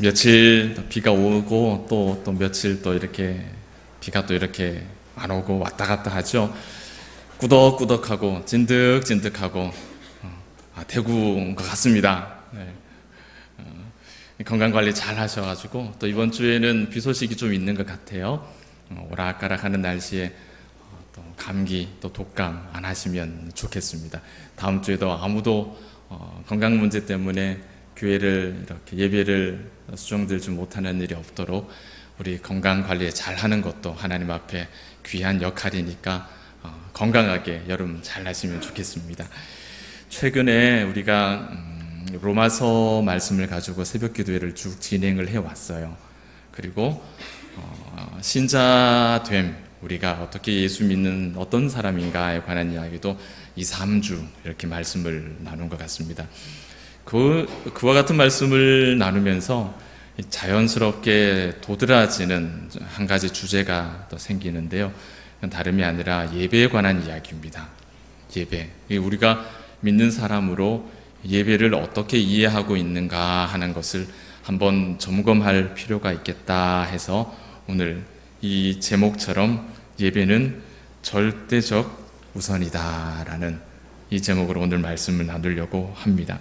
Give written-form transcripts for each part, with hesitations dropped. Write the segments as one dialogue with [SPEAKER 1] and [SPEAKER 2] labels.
[SPEAKER 1] 며칠 비가 오고 또 며칠 또 이렇게 비가 또 이렇게 안 오고 왔다 갔다 하죠. 꾸덕꾸덕하고 진득진득하고 대구인 것 같습니다. 네. 건강관리 잘 하셔가지고 또 이번 주에는 비 소식이 좀 있는 것 같아요. 오락가락하는 날씨에 또 감기 또 독감 안 하시면 좋겠습니다. 다음 주에도 아무도 건강 문제 때문에 교회를 이렇게 예배를 수정들지 못하는 일이 없도록 우리 건강 관리 잘 하는 것도 하나님 앞에 귀한 역할이니까 건강하게 여름 잘 하시면 좋겠습니다. 최근에 우리가 로마서 말씀을 가지고 새벽 기도회를 쭉 진행을 해왔어요. 그리고 신자됨, 우리가 어떻게 예수 믿는 어떤 사람인가에 관한 이야기도 2, 3주 이렇게 말씀을 나눈 것 같습니다. 그와 같은 말씀을 나누면서 자연스럽게 도드라지는 한 가지 주제가 또 생기는데요. 그건 다름이 아니라 예배에 관한 이야기입니다. 예배. 우리가 믿는 사람으로 예배를 어떻게 이해하고 있는가 하는 것을 한번 점검할 필요가 있겠다 해서 오늘 이 제목처럼 예배는 절대적 우선이다라는 이 제목으로 오늘 말씀을 나누려고 합니다.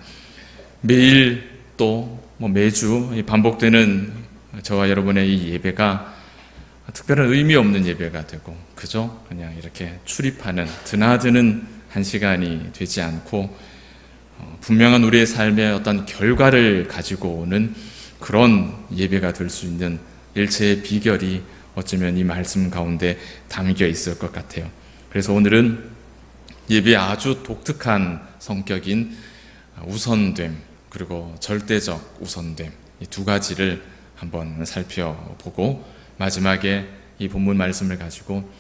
[SPEAKER 1] 매일 또 매주 반복되는 저와 여러분의 이 예배가 특별한 의미 없는 예배가 되고 그저 그냥 이렇게 출입하는 드나드는 한 시간이 되지 않고 분명한 우리의 삶의 어떤 결과를 가지고 오는 그런 예배가 될 수 있는 일체의 비결이 어쩌면 이 말씀 가운데 담겨 있을 것 같아요. 그래서 오늘은 예배의 아주 독특한 성격인 우선됨 그리고 절대적 우선됨, 이 두 가지를 한번 살펴보고 마지막에 이 본문 말씀을 가지고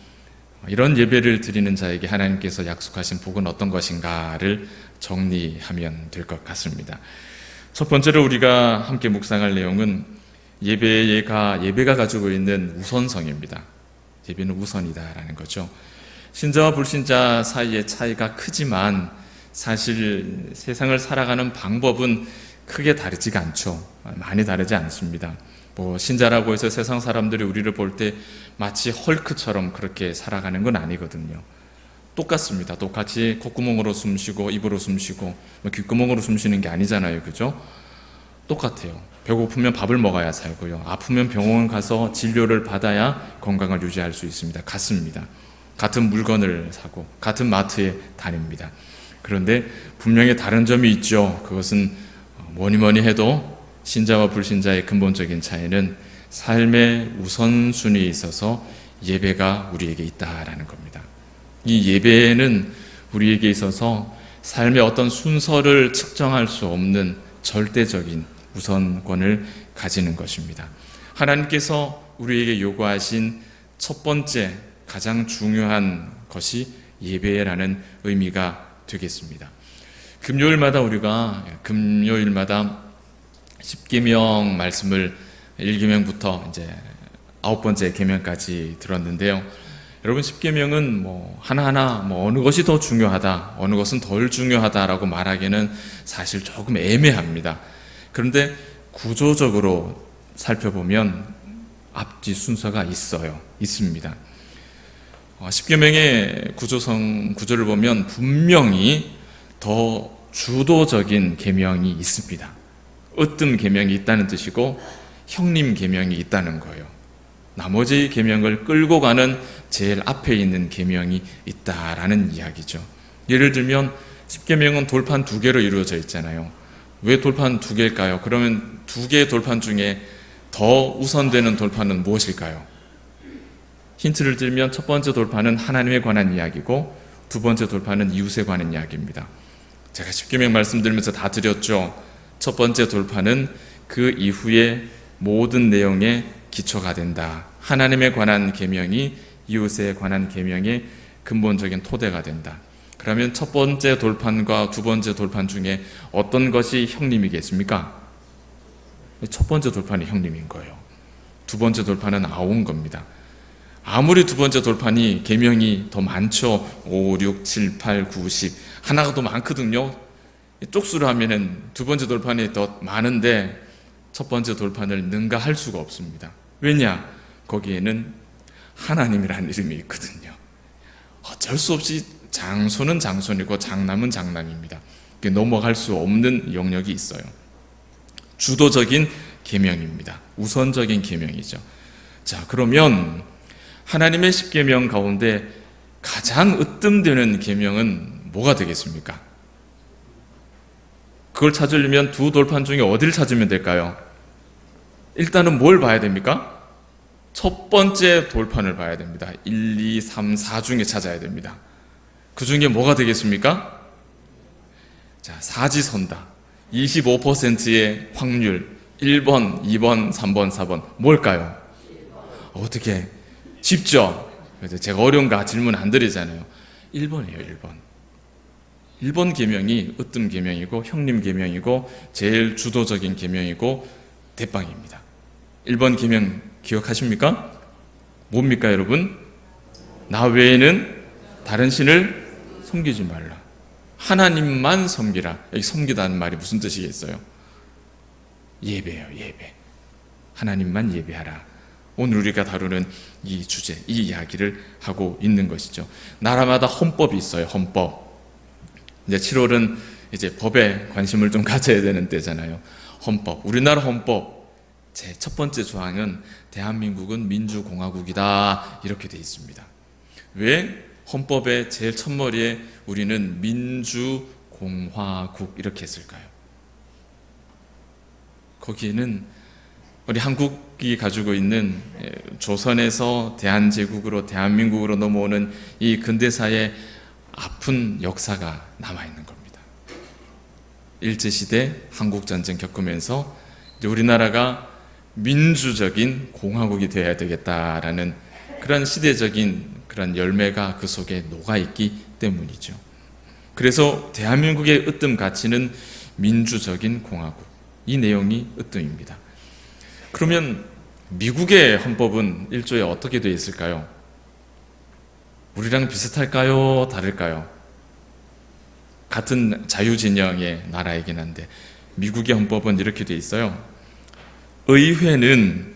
[SPEAKER 1] 이런 예배를 드리는 자에게 하나님께서 약속하신 복은 어떤 것인가를 정리하면 될 것 같습니다. 첫 번째로 우리가 함께 묵상할 내용은 예배가 가지고 있는 우선성입니다. 예배는 우선이다라는 거죠. 신자와 불신자 사이의 차이가 크지만 사실 세상을 살아가는 방법은 크게 다르지가 않죠. 많이 다르지 않습니다. 신자라고 해서 세상 사람들이 우리를 볼 때 마치 헐크처럼 그렇게 살아가는 건 아니거든요. 똑같습니다. 똑같이 콧구멍으로 숨쉬고 입으로 숨쉬고 귓구멍으로 숨쉬는 게 아니잖아요. 그죠? 똑같아요. 배고프면 밥을 먹어야 살고요. 아프면 병원 가서 진료를 받아야 건강을 유지할 수 있습니다. 같습니다. 같은 물건을 사고 같은 마트에 다닙니다. 그런데 분명히 다른 점이 있죠. 그것은 뭐니 해도 신자와 불신자의 근본적인 차이는 삶의 우선순위에 있어서 예배가 우리에게 있다라는 겁니다. 이 예배는 우리에게 있어서 삶의 어떤 순서를 측정할 수 없는 절대적인 우선권을 가지는 것입니다. 하나님께서 우리에게 요구하신 첫 번째 가장 중요한 것이 예배라는 의미가 되겠습니다. 금요일마다 우리가 십계명 말씀을 1계명부터 이제 9번째 계명까지 들었는데요. 여러분 십계명은 하나하나 어느 것이 더 중요하다, 어느 것은 덜 중요하다라고 말하기는 사실 조금 애매합니다. 그런데 구조적으로 살펴보면 앞뒤 순서가 있습니다. 십계명의 구조를 보면 분명히 더 주도적인 계명이 있습니다. 으뜸 계명이 있다는 뜻이고 형님 계명이 있다는 거예요. 나머지 계명을 끌고 가는 제일 앞에 있는 계명이 있다라는 이야기죠. 예를 들면 십계명은 돌판 2개로 이루어져 있잖아요. 왜 돌판 2개일까요? 그러면 2개의 돌판 중에 더 우선되는 돌판은 무엇일까요? 힌트를 드리면 첫 번째 돌판은 하나님에 관한 이야기고 두 번째 돌판은 이웃에 관한 이야기입니다. 제가 십계명 말씀드리면서 다 드렸죠. 첫 번째 돌판은 그 이후의 모든 내용의 기초가 된다. 하나님에 관한 계명이 이웃에 관한 계명의 근본적인 토대가 된다. 그러면 첫 번째 돌판과 두 번째 돌판 중에 어떤 것이 형님이겠습니까? 첫 번째 돌판이 형님인 거예요. 두 번째 돌판은 아온 겁니다. 아무리 두 번째 돌판이 계명이 더 많죠. 5, 6, 7, 8, 9, 10 하나가 더 많거든요. 쪽수로 하면은 두 번째 돌판이 더 많은데 첫 번째 돌판을 능가할 수가 없습니다. 왜냐? 거기에는 하나님이라는 이름이 있거든요. 어쩔 수 없이 장소는 장소이고 장남은 장남입니다. 넘어갈 수 없는 영역이 있어요. 주도적인 계명입니다. 우선적인 계명이죠. 자, 그러면 하나님의 10계명 가운데 가장 으뜸되는 계명은 뭐가 되겠습니까? 그걸 찾으려면 두 돌판 중에 어디를 찾으면 될까요? 일단은 뭘 봐야 됩니까? 첫 번째 돌판을 봐야 됩니다. 1, 2, 3, 4 중에 찾아야 됩니다. 그 중에 뭐가 되겠습니까? 자, 사지선다. 25%의 확률. 1번, 2번, 3번, 4번. 뭘까요? 어떻게? 쉽죠? 제가 어려운가 질문 안 드리잖아요. 1번이에요, 1번. 1번 계명이 으뜸 계명이고 형님 계명이고 제일 주도적인 계명이고 대빵입니다. 1번 계명 기억하십니까? 뭡니까, 여러분? 나 외에는 다른 신을 섬기지 말라. 하나님만 섬기라. 여기 섬기다는 말이 무슨 뜻이겠어요? 예배예요, 예배. 하나님만 예배하라. 오늘 우리가 다루는 이 주제, 이 이야기를 하고 있는 것이죠. 나라마다 헌법이 있어요, 헌법. 이제 7월은 이제 법에 관심을 좀 가져야 되는 때잖아요. 헌법. 우리나라 헌법 제 첫 번째 조항은 대한민국은 민주공화국이다. 이렇게 되어 있습니다. 왜? 헌법의 제일 첫머리에 우리는 민주공화국 이렇게 했을까요? 거기에는 우리 한국이 가지고 있는 조선에서 대한제국으로 대한민국으로 넘어오는 이 근대사의 아픈 역사가 남아있는 겁니다. 일제시대 한국전쟁 겪으면서 우리나라가 민주적인 공화국이 되어야 되겠다라는 그런 시대적인 그런 열매가 그 속에 녹아있기 때문이죠. 그래서 대한민국의 으뜸 가치는 민주적인 공화국. 이 내용이 으뜸입니다. 그러면 미국의 헌법은 1조에 어떻게 되어 있을까요? 우리랑 비슷할까요? 다를까요? 같은 자유진영의 나라이긴 한데 미국의 헌법은 이렇게 되어 있어요. 의회는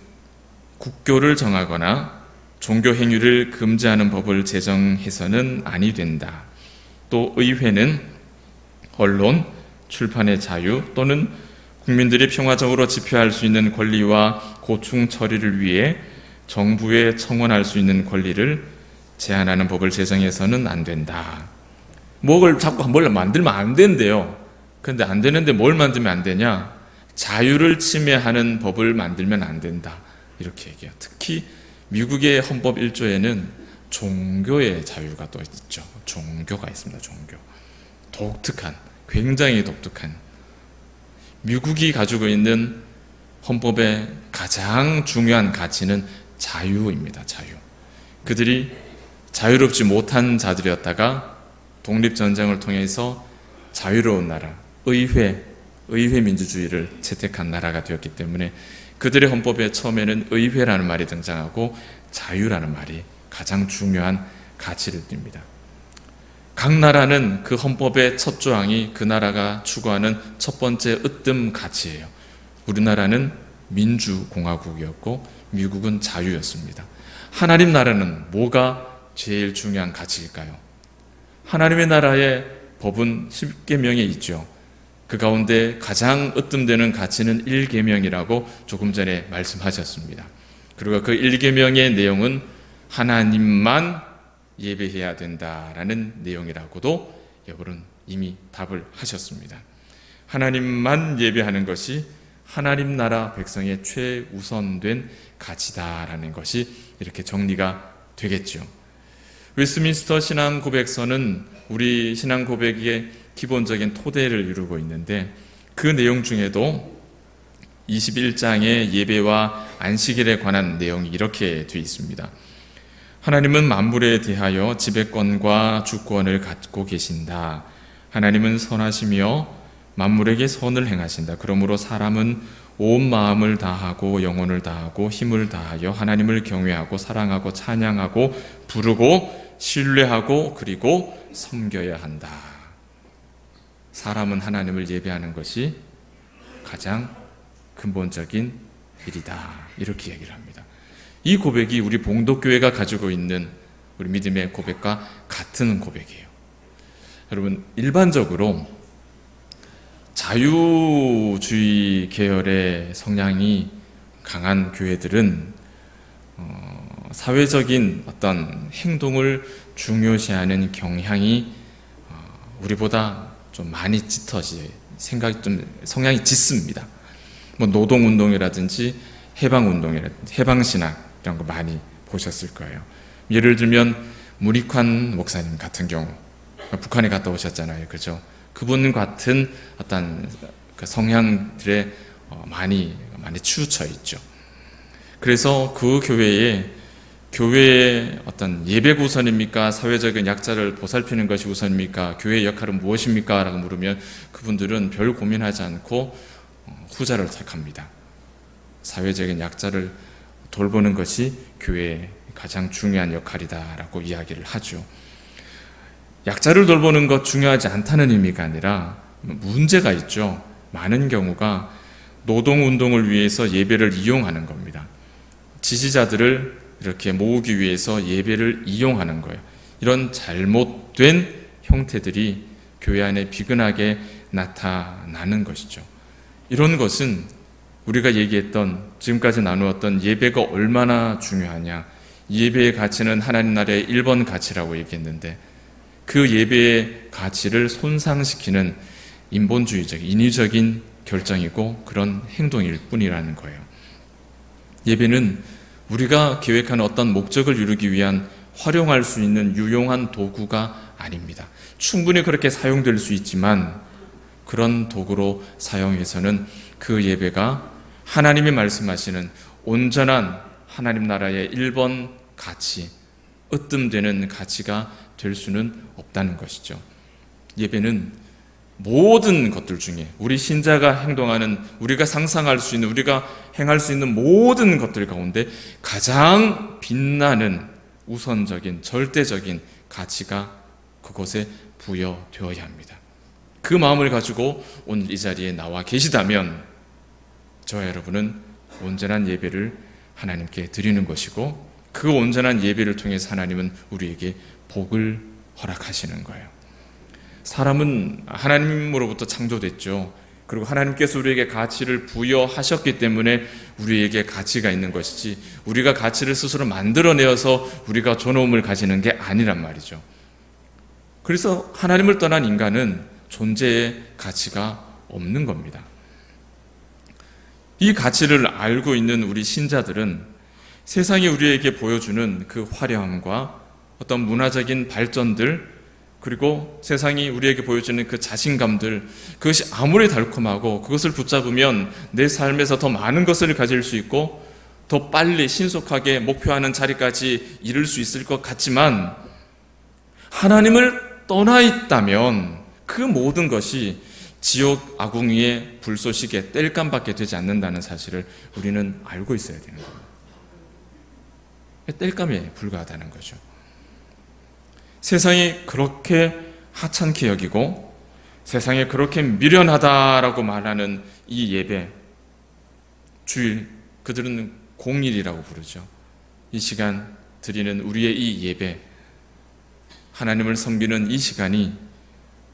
[SPEAKER 1] 국교를 정하거나 종교 행위를 금지하는 법을 제정해서는 아니 된다. 또 의회는 언론, 출판의 자유 또는 국민들이 평화적으로 집회할 수 있는 권리와 고충 처리를 위해 정부에 청원할 수 있는 권리를 제한하는 법을 제정해서는 안 된다. 뭘 자꾸 뭘 만들면 안 된대요. 그런데 안 되는데 뭘 만들면 안 되냐? 자유를 침해하는 법을 만들면 안 된다. 이렇게 얘기해요. 특히 미국의 헌법 1조에는 종교의 자유가 또 있죠. 종교가 있습니다. 종교. 독특한, 굉장히 독특한. 미국이 가지고 있는 헌법의 가장 중요한 가치는 자유입니다. 자유. 그들이 자유롭지 못한 자들이었다가 독립전쟁을 통해서 자유로운 나라, 의회 민주주의를 채택한 나라가 되었기 때문에 그들의 헌법에 처음에는 의회라는 말이 등장하고 자유라는 말이 가장 중요한 가치를 띱니다. 각 나라는 그 헌법의 첫 조항이 그 나라가 추구하는 첫 번째 으뜸 가치예요. 우리나라는 민주공화국이었고 미국은 자유였습니다. 하나님 나라는 뭐가 제일 중요한 가치일까요? 하나님의 나라의 법은 10계명에 있죠. 그 가운데 가장 으뜸되는 가치는 1계명이라고 조금 전에 말씀하셨습니다. 그리고 그 1계명의 내용은 하나님만 예배해야 된다라는 내용이라고도 여러분 이미 답을 하셨습니다. 하나님만 예배하는 것이 하나님 나라 백성의 최우선된 가치다라는 것이 이렇게 정리가 되겠죠. 웨스트민스터 신앙 고백서는 우리 신앙 고백의 기본적인 토대를 이루고 있는데 그 내용 중에도 21장의 예배와 안식일에 관한 내용이 이렇게 되어 있습니다. 하나님은 만물에 대하여 지배권과 주권을 갖고 계신다. 하나님은 선하시며 만물에게 선을 행하신다. 그러므로 사람은 온 마음을 다하고 영혼을 다하고 힘을 다하여 하나님을 경외하고 사랑하고 찬양하고 부르고 신뢰하고 그리고 섬겨야 한다. 사람은 하나님을 예배하는 것이 가장 근본적인 일이다. 이렇게 얘기를 합니다. 이 고백이 우리 봉독교회가 가지고 있는 우리 믿음의 고백과 같은 고백이에요. 여러분, 일반적으로 자유주의 계열의 성향이 강한 교회들은 사회적인 어떤 행동을 중요시하는 경향이 우리보다 좀 많이 짙어지, 성향이 짙습니다. 뭐 노동운동이라든지 해방운동이라든지 해방신학 이런 거 많이 보셨을 거예요. 예를 들면 문익환 목사님 같은 경우 북한에 갔다 오셨잖아요, 그죠? 그분 같은 어떤 그 성향들에 많이 치우쳐 있죠. 그래서 그 교회의 어떤 예배가 우선입니까? 사회적인 약자를 보살피는 것이 우선입니까? 교회의 역할은 무엇입니까? 라고 물으면 그분들은 별 고민하지 않고 후자를 택합니다. 사회적인 약자를 돌보는 것이 교회의 가장 중요한 역할이다라고 이야기를 하죠. 약자를 돌보는 것 중요하지 않다는 의미가 아니라 문제가 있죠. 많은 경우가 노동운동을 위해서 예배를 이용하는 겁니다. 지지자들을 이렇게 모으기 위해서 예배를 이용하는 거예요. 이런 잘못된 형태들이 교회 안에 비근하게 나타나는 것이죠. 이런 것은 우리가 얘기했던, 지금까지 나누었던 예배가 얼마나 중요하냐, 예배의 가치는 하나님 나라의 1번 가치라고 얘기했는데 그 예배의 가치를 손상시키는 인본주의적, 인위적인 결정이고 그런 행동일 뿐이라는 거예요. 예배는 우리가 계획하는 어떤 목적을 이루기 위한 활용할 수 있는 유용한 도구가 아닙니다. 충분히 그렇게 사용될 수 있지만 그런 도구로 사용해서는 그 예배가 하나님이 말씀하시는 온전한 하나님 나라의 1번 가치, 으뜸되는 가치가 될 수는 없다는 것이죠. 예배는 모든 것들 중에 우리 신자가 행동하는, 우리가 상상할 수 있는, 우리가 행할 수 있는 모든 것들 가운데 가장 빛나는 우선적인 절대적인 가치가 그곳에 부여되어야 합니다. 그 마음을 가지고 오늘 이 자리에 나와 계시다면 저와 여러분은 온전한 예배를 하나님께 드리는 것이고 그 온전한 예배를 통해서 하나님은 우리에게 복을 허락하시는 거예요. 사람은 하나님으로부터 창조됐죠. 그리고 하나님께서 우리에게 가치를 부여하셨기 때문에 우리에게 가치가 있는 것이지 우리가 가치를 스스로 만들어내어서 우리가 존엄을 가지는 게 아니란 말이죠. 그래서 하나님을 떠난 인간은 존재의 가치가 없는 겁니다. 이 가치를 알고 있는 우리 신자들은 세상이 우리에게 보여주는 그 화려함과 어떤 문화적인 발전들, 그리고 세상이 우리에게 보여주는 그 자신감들, 그것이 아무리 달콤하고 그것을 붙잡으면 내 삶에서 더 많은 것을 가질 수 있고 더 빨리 신속하게 목표하는 자리까지 이룰 수 있을 것 같지만 하나님을 떠나 있다면 그 모든 것이 지옥 아궁이의 불쏘시개 땔감밖에 되지 않는다는 사실을 우리는 알고 있어야 되는 겁니다. 땔감에 불과하다는 거죠. 세상이 그렇게 하찮게 여기고 세상에 그렇게 미련하다라고 말하는 이 예배, 주일, 그들은 공일이라고 부르죠. 이 시간 드리는 우리의 이 예배, 하나님을 섬기는 이 시간이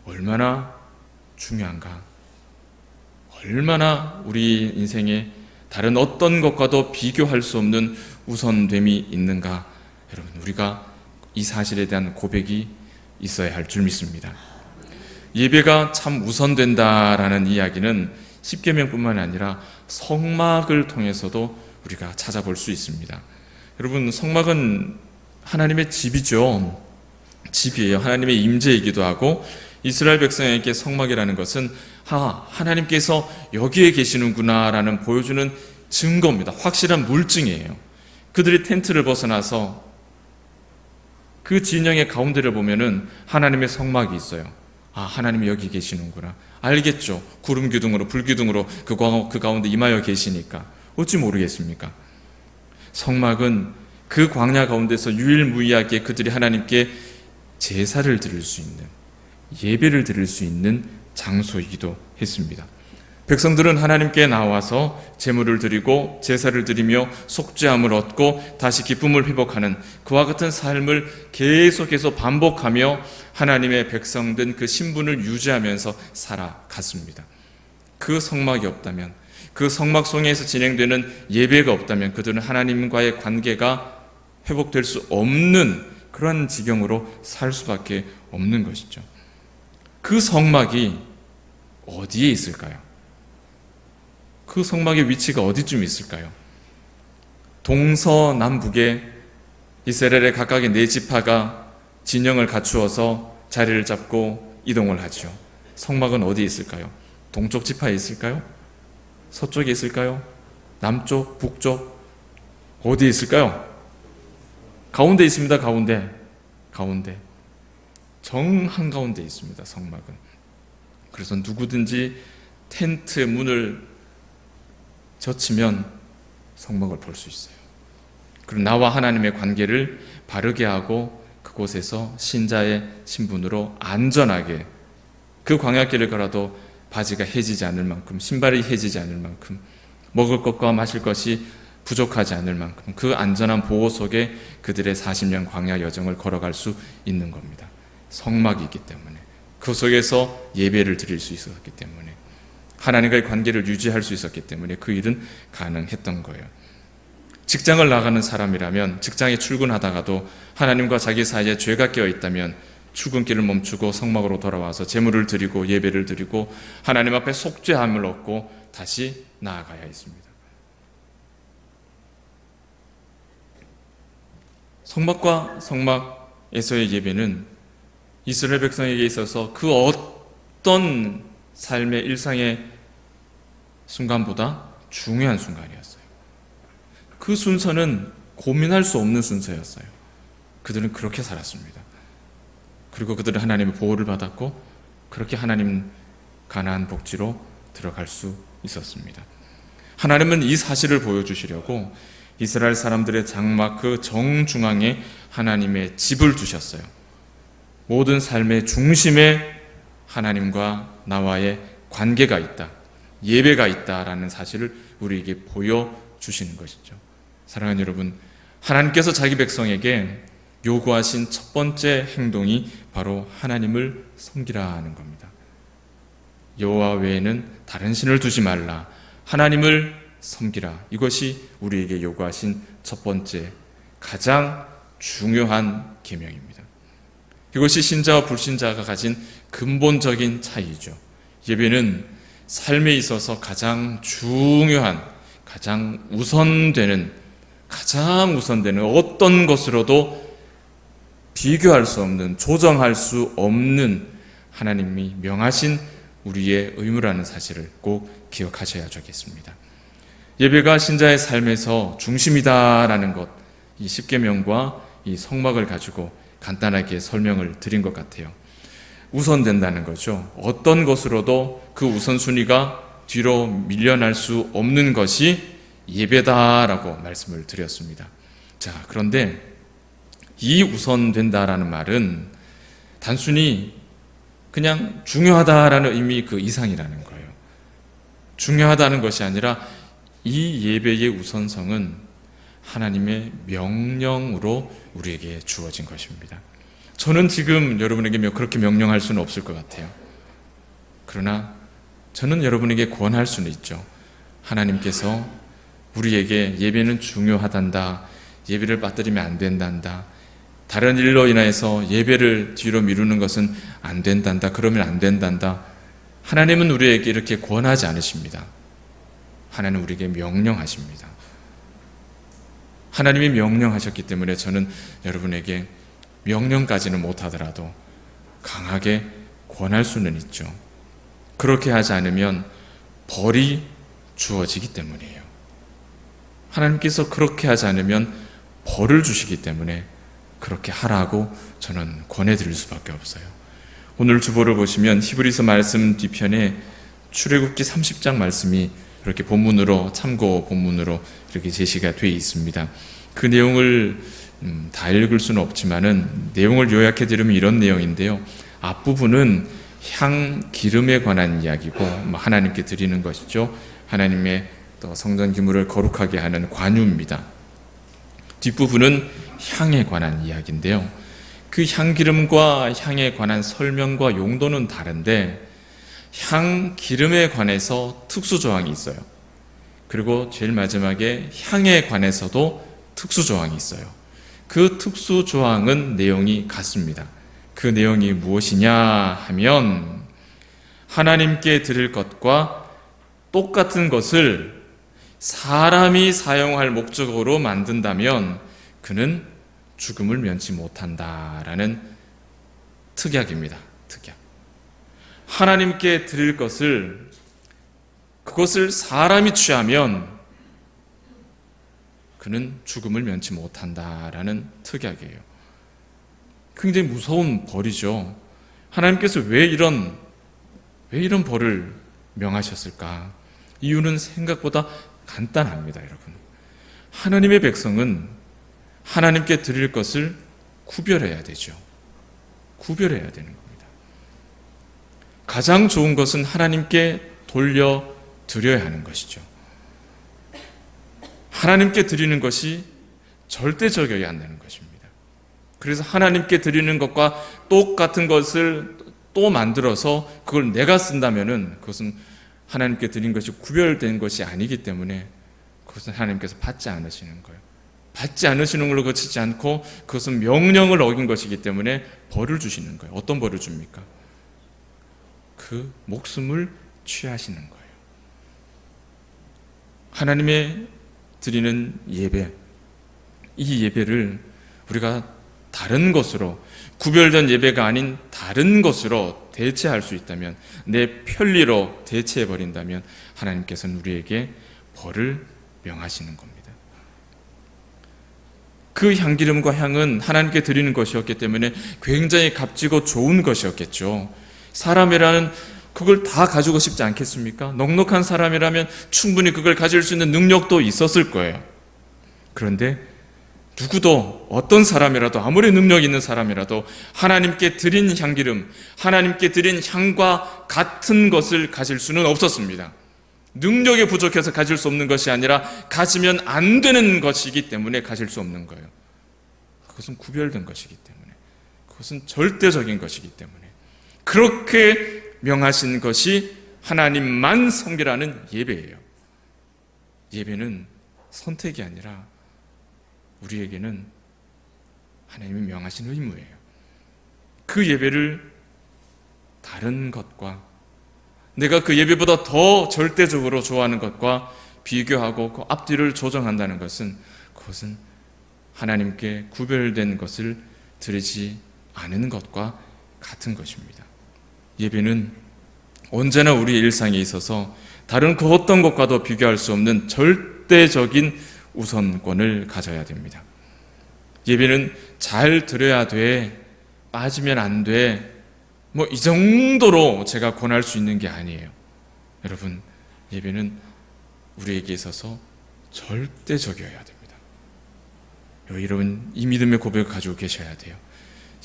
[SPEAKER 1] 얼마나 중요한가, 얼마나 우리 인생에 다른 어떤 것과도 비교할 수 없는 우선됨이 있는가. 여러분, 우리가 이 사실에 대한 고백이 있어야 할 줄 믿습니다. 예배가 참 우선된다라는 이야기는 십계명뿐만 아니라 성막을 통해서도 우리가 찾아볼 수 있습니다. 여러분, 성막은 하나님의 집이죠. 집이에요. 하나님의 임재이기도 하고 이스라엘 백성에게 성막이라는 것은 하나님께서 여기에 계시는구나라는 보여주는 증거입니다. 확실한 물증이에요. 그들이 텐트를 벗어나서 그 진영의 가운데를 보면은 하나님의 성막이 있어요. 하나님이 여기 계시는구나. 알겠죠. 구름 기둥으로, 불 기둥으로 그 가운데 임하여 계시니까. 어찌 모르겠습니까? 성막은 그 광야 가운데서 유일무이하게 그들이 하나님께 제사를 드릴 수 있는, 예배를 드릴 수 있는 장소이기도 했습니다. 백성들은 하나님께 나와서 제물을 드리고 제사를 드리며 속죄함을 얻고 다시 기쁨을 회복하는 그와 같은 삶을 계속해서 반복하며 하나님의 백성된 그 신분을 유지하면서 살아갔습니다. 그 성막이 없다면, 그 성막 속에서 진행되는 예배가 없다면 그들은 하나님과의 관계가 회복될 수 없는 그런 지경으로 살 수밖에 없는 것이죠. 그 성막이 어디에 있을까요? 그 성막의 위치가 어디쯤 있을까요? 동서남북에 이스라엘의 각각의 네 지파가 진영을 갖추어서 자리를 잡고 이동을 하죠. 성막은 어디에 있을까요? 동쪽 지파에 있을까요? 서쪽에 있을까요? 남쪽, 북쪽, 어디에 있을까요? 가운데 있습니다. 가운데. 정 한가운데 있습니다. 성막은. 그래서 누구든지 텐트 문을 젖히면 성막을 볼 수 있어요. 그리고 나와 하나님의 관계를 바르게 하고 그곳에서 신자의 신분으로 안전하게 그 광야길을 걸어도 바지가 해지지 않을 만큼, 신발이 해지지 않을 만큼, 먹을 것과 마실 것이 부족하지 않을 만큼 그 안전한 보호 속에 그들의 40년 광야 여정을 걸어갈 수 있는 겁니다. 성막이 있기 때문에, 그 속에서 예배를 드릴 수 있었기 때문에, 하나님과의 관계를 유지할 수 있었기 때문에 그 일은 가능했던 거예요. 직장을 나가는 사람이라면 직장에 출근하다가도 하나님과 자기 사이에 죄가 껴 있다면 출근길을 멈추고 성막으로 돌아와서 제물을 드리고 예배를 드리고 하나님 앞에 속죄함을 얻고 다시 나아가야 했습니다. 성막과 성막에서의 예배는 이스라엘 백성에게 있어서 그 어떤 삶의 일상의 순간보다 중요한 순간이었어요. 그 순서는 고민할 수 없는 순서였어요. 그들은 그렇게 살았습니다. 그리고 그들은 하나님의 보호를 받았고 그렇게 하나님 가나안 복지로 들어갈 수 있었습니다. 하나님은 이 사실을 보여주시려고 이스라엘 사람들의 장막 그 정중앙에 하나님의 집을 두셨어요. 모든 삶의 중심에 하나님과 나와의 관계가 있다, 예배가 있다라는 사실을 우리에게 보여주시는 것이죠. 사랑하는 여러분, 하나님께서 자기 백성에게 요구하신 첫 번째 행동이 바로 하나님을 섬기라 하는 겁니다. 여호와 외에는 다른 신을 두지 말라, 하나님을 섬기라. 이것이 우리에게 요구하신 첫 번째 가장 중요한 계명입니다. 이것이 신자와 불신자가 가진 근본적인 차이죠. 예배는 삶에 있어서 가장 중요한, 가장 우선되는 어떤 것으로도 비교할 수 없는, 조정할 수 없는 하나님이 명하신 우리의 의무라는 사실을 꼭 기억하셔야 되겠습니다. 예배가 신자의 삶에서 중심이다라는 것, 이 십계명과 이 성막을 가지고 간단하게 설명을 드린 것 같아요. 우선된다는 거죠. 어떤 것으로도 그 우선순위가 뒤로 밀려날 수 없는 것이 예배다라고 말씀을 드렸습니다. 자, 그런데 이 우선된다라는 말은 단순히 그냥 중요하다라는 의미 그 이상이라는 거예요. 중요하다는 것이 아니라 이 예배의 우선성은 하나님의 명령으로 우리에게 주어진 것입니다. 저는 지금 여러분에게 그렇게 명령할 수는 없을 것 같아요. 그러나 저는 여러분에게 권할 수는 있죠. 하나님께서 우리에게 예배는 중요하단다, 예배를 빠뜨리면 안 된단다, 다른 일로 인해서 예배를 뒤로 미루는 것은 안 된단다, 그러면 안 된단다. 하나님은 우리에게 이렇게 권하지 않으십니다. 하나님은 우리에게 명령하십니다. 하나님이 명령하셨기 때문에 저는 여러분에게 명령까지는 못하더라도 강하게 권할 수는 있죠. 그렇게 하지 않으면 벌이 주어지기 때문이에요. 하나님께서 그렇게 하지 않으면 벌을 주시기 때문에 그렇게 하라고 저는 권해드릴 수밖에 없어요. 오늘 주보를 보시면 히브리서 말씀 뒤편에 출애굽기 30장 말씀이 이렇게 본문으로, 참고 본문으로 이렇게 제시가 되어 있습니다. 그 내용을 다 읽을 수는 없지만은 내용을 요약해 드리면 이런 내용인데요. 앞부분은 향 기름에 관한 이야기고 하나님께 드리는 것이죠. 하나님의 또 성전 기물을 거룩하게 하는 관유입니다. 뒷부분은 향에 관한 이야기인데요. 그 향기름과 향에 관한 설명과 용도는 다른데 향기름에 관해서 특수조항이 있어요. 그리고 제일 마지막에 향에 관해서도 특수조항이 있어요. 그 특수조항은 내용이 같습니다. 그 내용이 무엇이냐 하면 하나님께 드릴 것과 똑같은 것을 사람이 사용할 목적으로 만든다면 그는 죽음을 면치 못한다라는 특약입니다. 특약. 하나님께 드릴 것을 그것을 사람이 취하면 그는 죽음을 면치 못한다라는 특약이에요. 굉장히 무서운 벌이죠. 하나님께서 왜 이런 벌을 명하셨을까? 이유는 생각보다 간단합니다, 여러분. 하나님의 백성은 하나님께 드릴 것을 구별해야 되죠. 구별해야 되는 겁니다. 가장 좋은 것은 하나님께 돌려드려야 하는 것이죠. 하나님께 드리는 것이 절대적이어야 한다는 것입니다. 그래서 하나님께 드리는 것과 똑같은 것을 또 만들어서 그걸 내가 쓴다면은 그것은 하나님께 드린 것이 구별된 것이 아니기 때문에 그것은 하나님께서 받지 않으시는 거예요. 받지 않으시는 걸로 그치지 않고 그것은 명령을 어긴 것이기 때문에 벌을 주시는 거예요. 어떤 벌을 줍니까? 그 목숨을 취하시는 거예요. 하나님의 드리는 예배, 이 예배를 우리가 다른 것으로, 구별된 예배가 아닌 다른 것으로 대체할 수 있다면, 내 편리로 대체해버린다면 하나님께서는 우리에게 벌을 명하시는 겁니다. 그 향기름과 향은 하나님께 드리는 것이었기 때문에 굉장히 값지고 좋은 것이었겠죠. 사람이라는 그걸 다 가지고 싶지 않겠습니까? 넉넉한 사람이라면 충분히 그걸 가질 수 있는 능력도 있었을 거예요. 그런데 누구도, 어떤 사람이라도, 아무리 능력 있는 사람이라도 하나님께 드린 향기름, 하나님께 드린 향과 같은 것을 가질 수는 없었습니다. 능력이 부족해서 가질 수 없는 것이 아니라 가지면 안 되는 것이기 때문에 가질 수 없는 거예요. 그것은 구별된 것이기 때문에, 그것은 절대적인 것이기 때문에 그렇게 명하신 것이 하나님만 섬기라는 예배예요. 예배는 선택이 아니라 우리에게는 하나님이 명하신 의무예요. 그 예배를 다른 것과, 내가 그 예배보다 더 절대적으로 좋아하는 것과 비교하고 그 앞뒤를 조정한다는 것은, 그것은 하나님께 구별된 것을 드리지 않은 것과 같은 것입니다. 예배는 언제나 우리의 일상에 있어서 다른 그 어떤 것과도 비교할 수 없는 절대적인 우선권을 가져야 됩니다. 예배는 잘 드려야 돼, 빠지면 안 돼, 이 정도로 제가 권할 수 있는 게 아니에요. 여러분, 예배는 우리에게 있어서 절대적이어야 됩니다. 여러분, 이 믿음의 고백을 가지고 계셔야 돼요.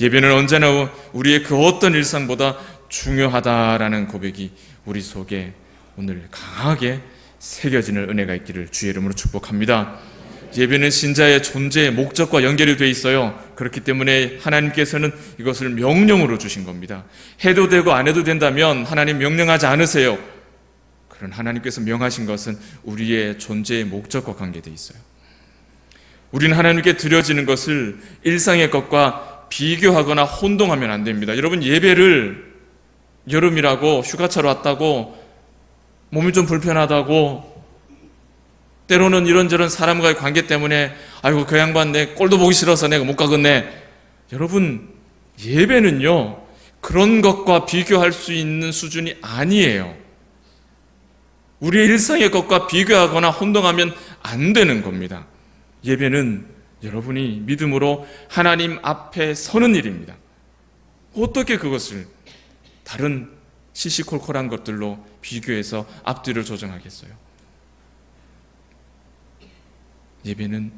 [SPEAKER 1] 예배는 언제나 우리의 그 어떤 일상보다 중요하다라는 고백이 우리 속에 오늘 강하게 새겨지는 은혜가 있기를 주의 이름으로 축복합니다. 예배는 신자의 존재의 목적과 연결이 되어 있어요. 그렇기 때문에 하나님께서는 이것을 명령으로 주신 겁니다. 해도 되고 안 해도 된다면 하나님 명령하지 않으세요. 그런 하나님께서 명하신 것은 우리의 존재의 목적과 관계되어 있어요. 우리는 하나님께 드려지는 것을 일상의 것과 비교하거나 혼동하면 안 됩니다. 여러분, 예배를 여름이라고 휴가차로 왔다고, 몸이 좀 불편하다고, 때로는 이런저런 사람과의 관계 때문에 아이고 그 양반 내 꼴도 보기 싫어서 내가 못 가겠네. 여러분, 예배는요 그런 것과 비교할 수 있는 수준이 아니에요. 우리의 일상의 것과 비교하거나 혼동하면 안 되는 겁니다. 예배는 여러분이 믿음으로 하나님 앞에 서는 일입니다. 어떻게 그것을 다른 시시콜콜한 것들로 비교해서 앞뒤를 조정하겠어요? 예배는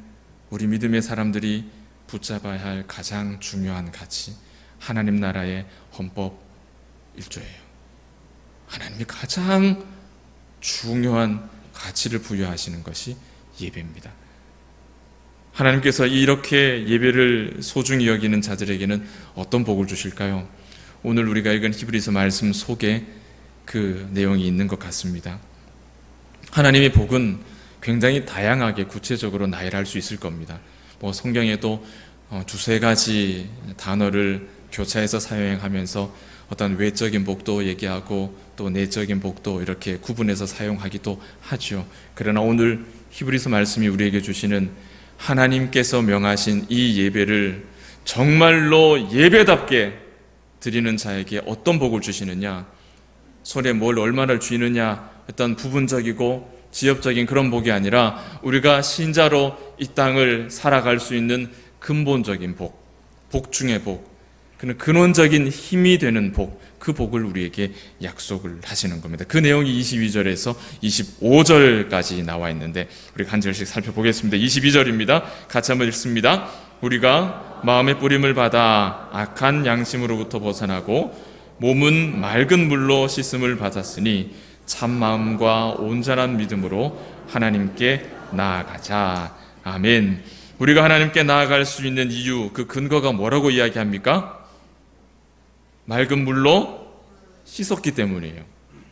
[SPEAKER 1] 우리 믿음의 사람들이 붙잡아야 할 가장 중요한 가치, 하나님 나라의 헌법, 일조예요. 하나님이 가장 중요한 가치를 부여하시는 것이 예배입니다. 하나님께서 이렇게 예배를 소중히 여기는 자들에게는 어떤 복을 주실까요? 오늘 우리가 읽은 히브리서 말씀 속에 그 내용이 있는 것 같습니다. 하나님의 복은 굉장히 다양하게 구체적으로 나열할 수 있을 겁니다. 성경에도 두세 가지 단어를 교차해서 사용하면서 어떤 외적인 복도 얘기하고 또 내적인 복도 이렇게 구분해서 사용하기도 하죠. 그러나 오늘 히브리서 말씀이 우리에게 주시는 하나님께서 명하신 이 예배를 정말로 예배답게 드리는 자에게 어떤 복을 주시느냐, 손에 뭘 얼마나 쥐느냐, 어떤 부분적이고 지엽적인 그런 복이 아니라 우리가 신자로 이 땅을 살아갈 수 있는 근본적인 복, 복 중의 복, 그는 근원적인 힘이 되는 복, 그 복을 우리에게 약속을 하시는 겁니다. 그 내용이 22절에서 25절까지 나와 있는데 우리가 한 절씩 살펴보겠습니다. 22절입니다. 같이 한번 읽습니다. 우리가 마음의 뿌림을 받아 악한 양심으로부터 벗어나고 몸은 맑은 물로 씻음을 받았으니 참 마음과 온전한 믿음으로 하나님께 나아가자. 아멘. 우리가 하나님께 나아갈 수 있는 이유, 그 근거가 뭐라고 이야기합니까? 맑은 물로 씻었기 때문이에요.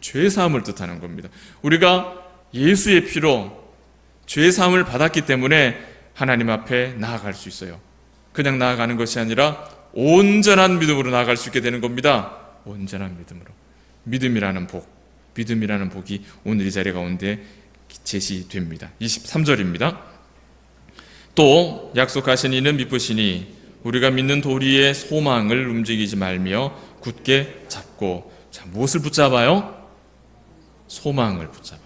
[SPEAKER 1] 죄사함을 뜻하는 겁니다. 우리가 예수의 피로 죄사함을 받았기 때문에 하나님 앞에 나아갈 수 있어요. 그냥 나아가는 것이 아니라 온전한 믿음으로 나아갈 수 있게 되는 겁니다. 온전한 믿음으로. 믿음이라는 복, 믿음이라는 복이 오늘 이 자리 가운데 제시됩니다. 23절입니다. 또 약속하신 이는 미쁘시니 우리가 믿는 도리의 소망을 움직이지 말며 굳게 잡고, 자, 무엇을 붙잡아요? 소망을 붙잡아요.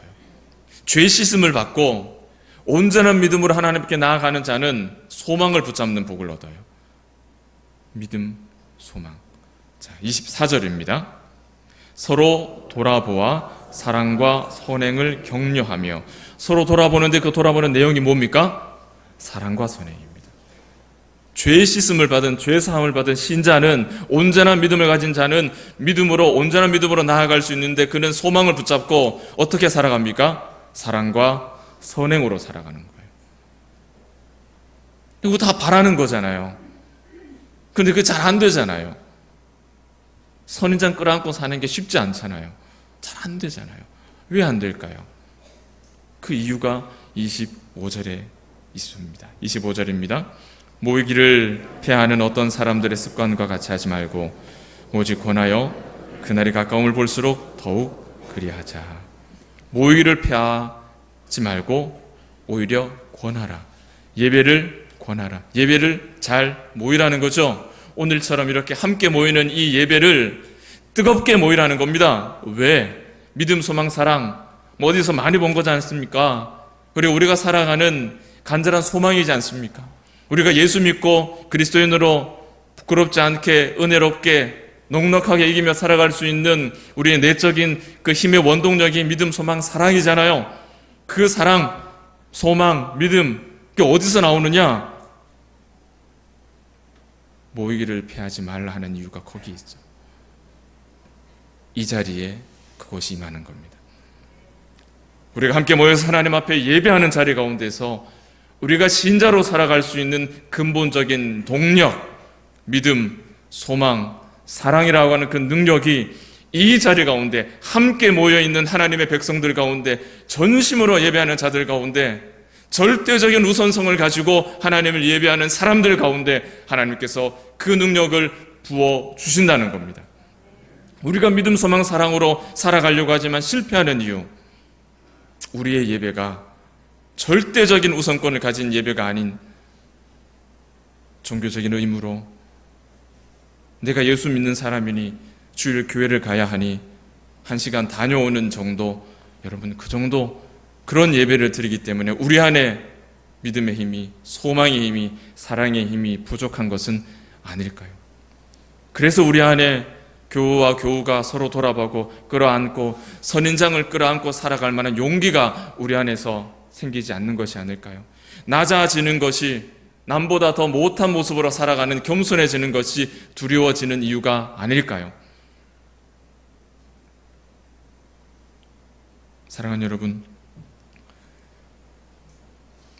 [SPEAKER 1] 죄 씻음을 받고 온전한 믿음으로 하나님께 나아가는 자는 소망을 붙잡는 복을 얻어요. 믿음, 소망. 자, 24절입니다. 서로 돌아보아 사랑과 선행을 격려하며, 서로 돌아보는데 그 돌아보는 내용이 뭡니까? 사랑과 선행입니다. 죄 씻음을 받은, 죄 사함을 받은 신자는, 온전한 믿음을 가진 자는 믿음으로, 온전한 믿음으로 나아갈 수 있는데 그는 소망을 붙잡고 어떻게 살아갑니까? 사랑과 선행으로 살아가는 거예요. 이거 다 바라는 거잖아요. 근데 그게 잘 안 되잖아요. 선인장 끌어안고 사는 게 쉽지 않잖아요. 잘 안 되잖아요. 왜 안 될까요? 그 이유가 25절에 있습니다. 25절입니다. 모이기를 폐하는 어떤 사람들의 습관과 같이 하지 말고 오직 권하여 그날이 가까움을 볼수록 더욱 그리하자. 모이기를 폐하지 말고 오히려 권하라. 예배를 권하라. 예배를 잘 모이라는 거죠. 오늘처럼 이렇게 함께 모이는 이 예배를 뜨겁게 모이라는 겁니다. 왜? 믿음, 소망, 사랑, 어디서 많이 본 거지 않습니까? 그리고 우리가 살아가는 간절한 소망이지 않습니까? 우리가 예수 믿고 그리스도인으로 부끄럽지 않게 은혜롭게 넉넉하게 이기며 살아갈 수 있는 우리의 내적인 그 힘의 원동력이 믿음, 소망, 사랑이잖아요. 그 사랑, 소망, 믿음, 그게 어디서 나오느냐? 모이기를 피하지 말라 하는 이유가 거기 있죠. 이 자리에 그것이 임하는 겁니다. 우리가 함께 모여서 하나님 앞에 예배하는 자리 가운데서 우리가 신자로 살아갈 수 있는 근본적인 동력, 믿음, 소망, 사랑이라고 하는 그 능력이 이 자리 가운데 함께 모여있는 하나님의 백성들 가운데, 전심으로 예배하는 자들 가운데, 절대적인 우선성을 가지고 하나님을 예배하는 사람들 가운데 하나님께서 그 능력을 부어주신다는 겁니다. 우리가 믿음, 소망, 사랑으로 살아가려고 하지만 실패하는 이유, 우리의 예배가 절대적인 우선권을 가진 예배가 아닌 종교적인 의무로, 내가 예수 믿는 사람이니 주일 교회를 가야 하니 1시간 다녀오는 정도, 여러분 그 정도 그런 예배를 드리기 때문에 우리 안에 믿음의 힘이, 소망의 힘이, 사랑의 힘이 부족한 것은 아닐까요? 그래서 우리 안에 교우와 교우가 서로 돌아보고 끌어안고 선인장을 끌어안고 살아갈 만한 용기가 우리 안에서 생기지 않는 것이 아닐까요? 낮아지는 것이, 남보다 더 못한 모습으로 살아가는 겸손해지는 것이 두려워지는 이유가 아닐까요? 사랑하는 여러분,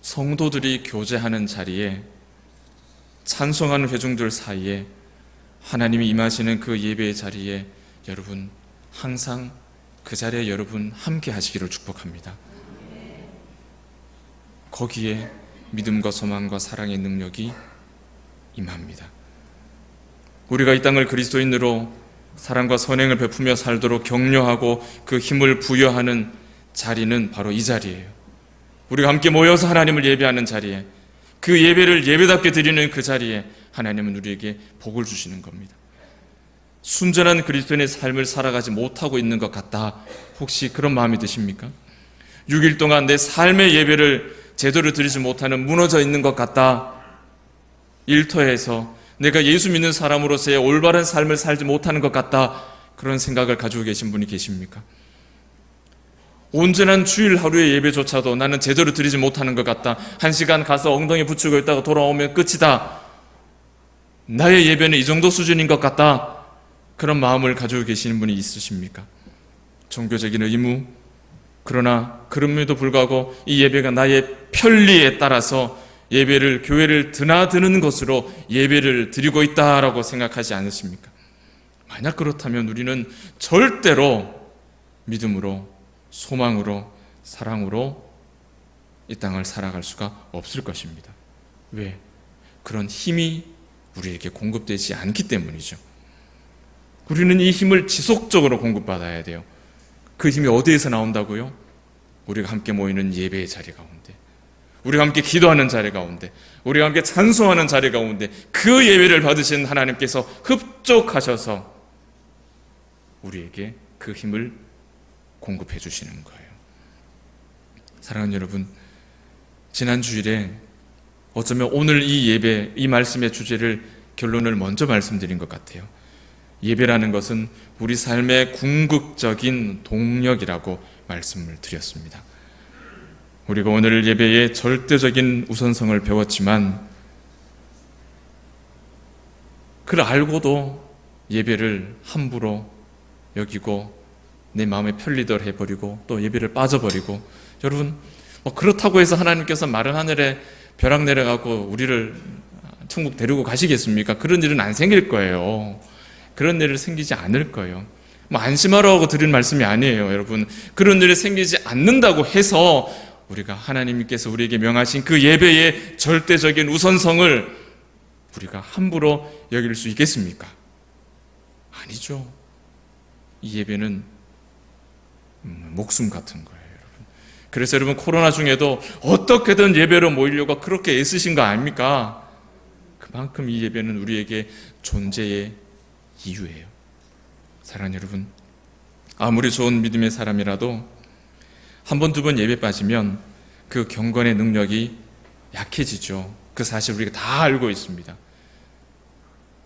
[SPEAKER 1] 성도들이 교제하는 자리에, 찬송하는 회중들 사이에 하나님이 임하시는 그 예배의 자리에 여러분 항상 그 자리에 여러분 함께 하시기를 축복합니다. 거기에 믿음과 소망과 사랑의 능력이 임합니다. 우리가 이 땅을 그리스도인으로 사랑과 선행을 베푸며 살도록 격려하고 그 힘을 부여하는 자리는 바로 이 자리예요. 우리가 함께 모여서 하나님을 예배하는 자리에, 그 예배를 예배답게 드리는 그 자리에 하나님은 우리에게 복을 주시는 겁니다. 순전한 그리스도인의 삶을 살아가지 못하고 있는 것 같다, 혹시 그런 마음이 드십니까? 6일 동안 내 삶의 예배를 제대로 드리지 못하는, 무너져 있는 것 같다, 일터에서 내가 예수 믿는 사람으로서의 올바른 삶을 살지 못하는 것 같다, 그런 생각을 가지고 계신 분이 계십니까? 온전한 주일 하루의 예배조차도 나는 제대로 드리지 못하는 것 같다, 1시간 가서 엉덩이 붙이고 있다가 돌아오면 끝이다, 나의 예배는 이 정도 수준인 것 같다, 그런 마음을 가지고 계시는 분이 있으십니까? 종교적인 의무, 그러나 그럼에도 불구하고 이 예배가 나의 편리에 따라서 예배를, 교회를 드나드는 것으로 예배를 드리고 있다라고 생각하지 않으십니까? 만약 그렇다면 우리는 절대로 믿음으로, 소망으로, 사랑으로 이 땅을 살아갈 수가 없을 것입니다. 왜? 그런 힘이 우리에게 공급되지 않기 때문이죠. 우리는 이 힘을 지속적으로 공급받아야 돼요. 그 힘이 어디에서 나온다고요? 우리가 함께 모이는 예배의 자리 가운데, 우리가 함께 기도하는 자리 가운데, 우리가 함께 찬송하는 자리 가운데, 그 예배를 받으신 하나님께서 흡족하셔서 우리에게 그 힘을 공급해 주시는 거예요. 사랑하는 여러분, 지난 주일에 어쩌면 오늘 이 예배, 이 말씀의 주제를, 결론을 먼저 말씀드린 것 같아요. 예배라는 것은 우리 삶의 궁극적인 동력이라고 말씀을 드렸습니다. 우리가 오늘 예배의 절대적인 우선성을 배웠지만, 그걸 알고도 예배를 함부로 여기고 내 마음에 편리대로 해버리고 또 예배를 빠져버리고, 여러분 그렇다고 해서 하나님께서 마른 하늘에 벼락 내려가고 우리를 천국 데리고 가시겠습니까? 그런 일은 안 생길 거예요. 그런 일은 생기지 않을 거예요. 안심하라고 드린 말씀이 아니에요, 여러분. 그런 일이 생기지 않는다고 해서 우리가 하나님께서 우리에게 명하신 그 예배의 절대적인 우선성을 우리가 함부로 여길 수 있겠습니까? 아니죠. 이 예배는 목숨 같은 거예요, 여러분. 그래서 여러분, 코로나 중에도 어떻게든 예배로 모이려고 그렇게 애쓰신 거 아닙니까? 그만큼 이 예배는 우리에게 존재의 이유예요. 사랑하는 여러분, 아무리 좋은 믿음의 사람이라도 한 번, 두 번 예배 빠지면 그 경건의 능력이 약해지죠. 그 사실 우리가 다 알고 있습니다.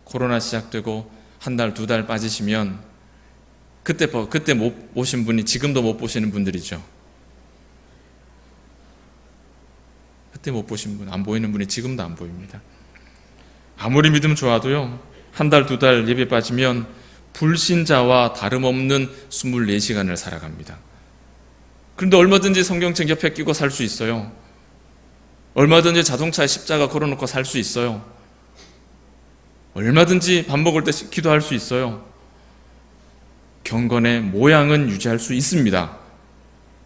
[SPEAKER 1] 코로나 시작되고 한 달, 두 달 빠지시면 그때 못 보신 분이 지금도 못 보시는 분들이죠. 그때 못 보신 분, 안 보이는 분이 지금도 안 보입니다. 아무리 믿음 좋아도요, 한 달, 두 달 예배 빠지면 불신자와 다름없는 24시간을 살아갑니다. 그런데 얼마든지 성경책 옆에 끼고 살 수 있어요. 얼마든지 자동차에 십자가 걸어놓고 살 수 있어요. 얼마든지 밥 먹을 때 기도할 수 있어요. 경건의 모양은 유지할 수 있습니다.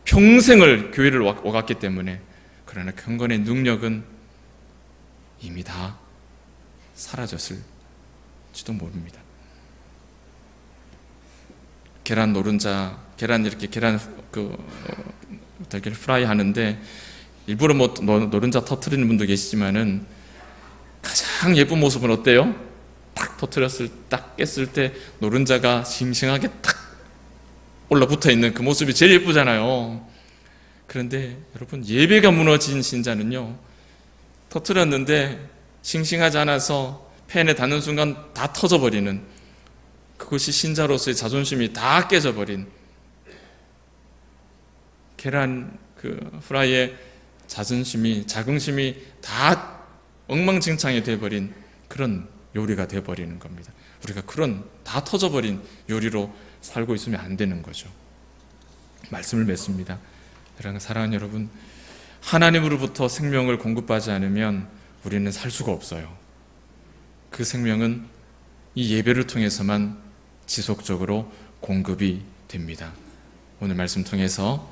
[SPEAKER 1] 평생을 교회를 와갔기 때문에. 그러나 경건의 능력은 이미 다 사라졌을지도 모릅니다. 계란 노른자, 계란 프라이 하는데 일부러 노른자 터트리는 분도 계시지만은 가장 예쁜 모습은 어때요? 딱 깼을 때 노른자가 싱싱하게 딱 올라붙어 있는 그 모습이 제일 예쁘잖아요. 그런데 여러분, 예배가 무너진 신자는요, 터트렸는데 싱싱하지 않아서 팬에 닿는 순간 다 터져버리는, 그것이 신자로서의 자존심이 다 깨져버린, 계란 프라이의 자긍심이 다 엉망진창이 돼버린 그런 요리가 돼버리는 겁니다. 우리가 그런 다 터져버린 요리로 살고 있으면 안 되는 거죠. 말씀을 맺습니다. 사랑하는 여러분, 하나님으로부터 생명을 공급하지 않으면 우리는 살 수가 없어요. 그 생명은 이 예배를 통해서만 지속적으로 공급이 됩니다. 오늘 말씀 통해서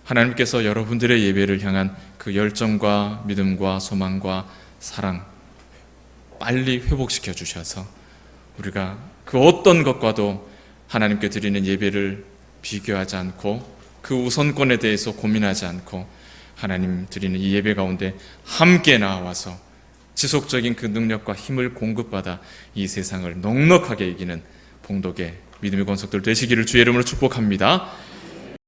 [SPEAKER 1] 하나님께서 여러분들의 예배를 향한 그 열정과 믿음과 소망과 사랑 빨리 회복시켜 주셔서 우리가 그 어떤 것과도 하나님께 드리는 예배를 비교하지 않고 그 우선권에 대해서 고민하지 않고 하나님 드리는 이 예배 가운데 함께 나와서 지속적인 그 능력과 힘을 공급받아 이 세상을 넉넉하게 이기는 봉독의 믿음의 권속들 되시기를 주의 이름으로 축복합니다.